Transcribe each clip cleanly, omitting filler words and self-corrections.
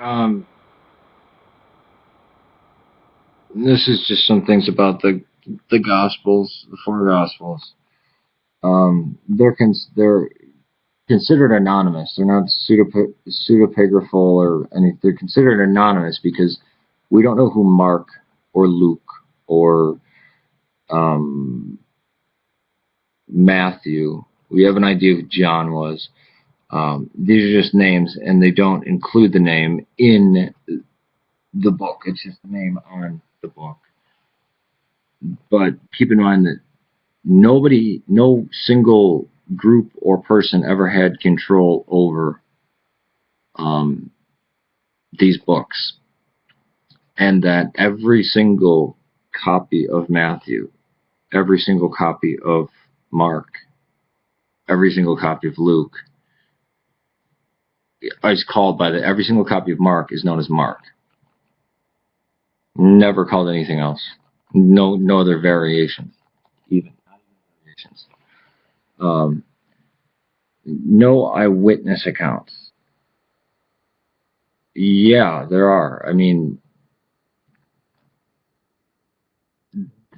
Um, this is just some things about the Gospels, the four Gospels. They're considered anonymous. They're not pseudepigraphal or anything. They're considered anonymous because we don't know who Mark or Luke or um, Matthew. We have an idea who John was. These are just names, and they don't include the name in the book. It's just the name on the book. But keep in mind that no single group or person ever had control over um, these books, and that every single copy of Matthew, every single copy of Mark, every single copy of Luke is called by every single copy of Mark is known as Mark. Never called anything else. No other variations, even variations. Um, no eyewitness accounts. Yeah, there are. I mean,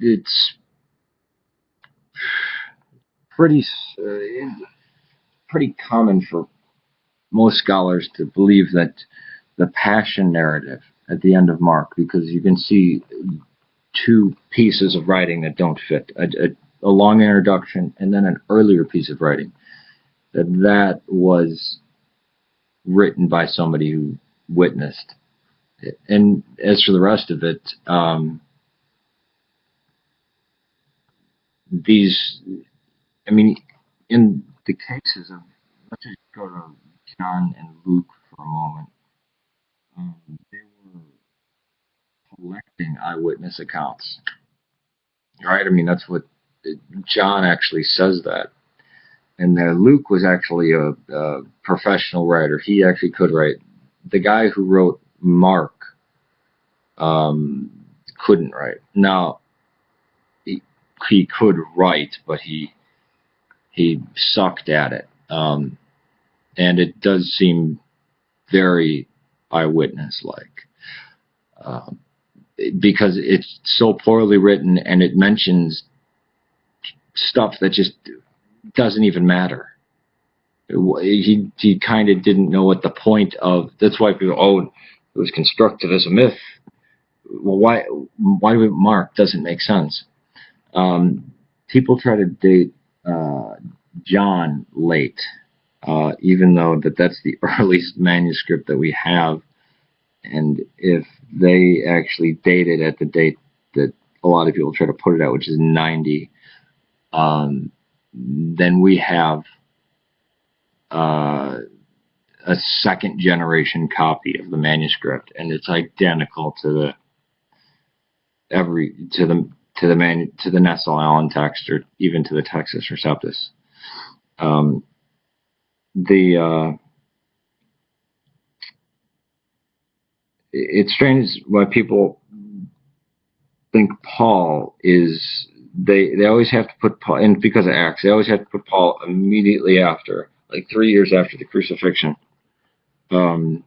it's pretty pretty common for most scholars to believe that the passion narrative at the end of Mark, because you can see two pieces of writing that don't fit a long introduction and then an earlier piece of writing that was written by somebody who witnessed it. And as for the rest of it, these, I mean, in the cases of, let's just go to John and Luke for a moment. They were collecting eyewitness accounts, right? I mean, that's what John actually says that. And Luke was actually a professional writer. He actually could write. The guy who wrote Mark um, couldn't write. Now he could write, but he sucked at it. And it does seem very eyewitness like. Um, because it's so poorly written and it mentions stuff that just doesn't even matter. He kind of didn't know what the point of. That's why people, oh, it was constructed as a myth. Well, why would Mark doesn't make sense? People try to date John late, even though that's the earliest manuscript that we have. And if they actually date it at the date that a lot of people try to put it at, which is 90, then we have uh, a second generation copy of the manuscript, and it's identical to the every to the Nessel Allen text, or even to the Textus Receptus. Um, the It's strange why people think Paul is. They always have to put Paul, and because of Acts, they always have to put Paul immediately after, like 3 years after the crucifixion. Um,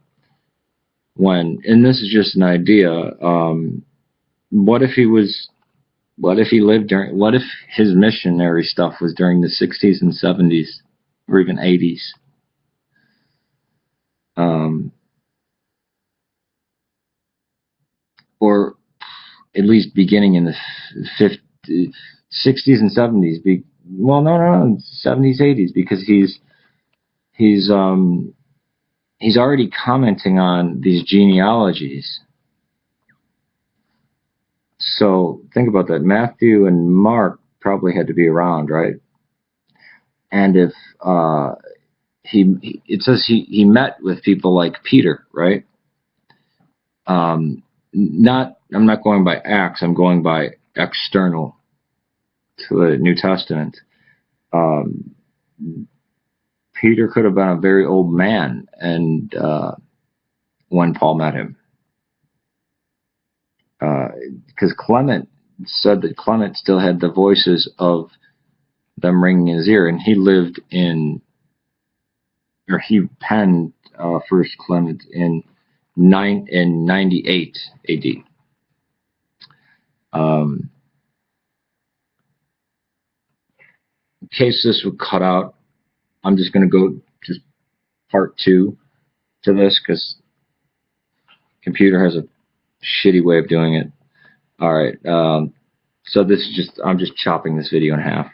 and this is just an idea. What if he was? What if he lived during? What if his missionary stuff was during the 60s and 70s, or even 80s? Um, or at least beginning in the 50s, 60s and 70s. Well, no, 70s, 80s, because he's he's already commenting on these genealogies. So think about that. Matthew and Mark probably had to be around, right? And if it says he met with people like Peter, right? I'm not going by Acts. I'm going by external to the New Testament. Um, Peter could have been a very old man, and when Paul met him, because Clement said that Clement still had the voices of them ringing in his ear, and he lived in, or he penned First Clement in 98 AD. In case this would cut out, I'm just going to go just part 2 to this because computer has a shitty way of doing it. All right. So this is I'm just chopping this video in half.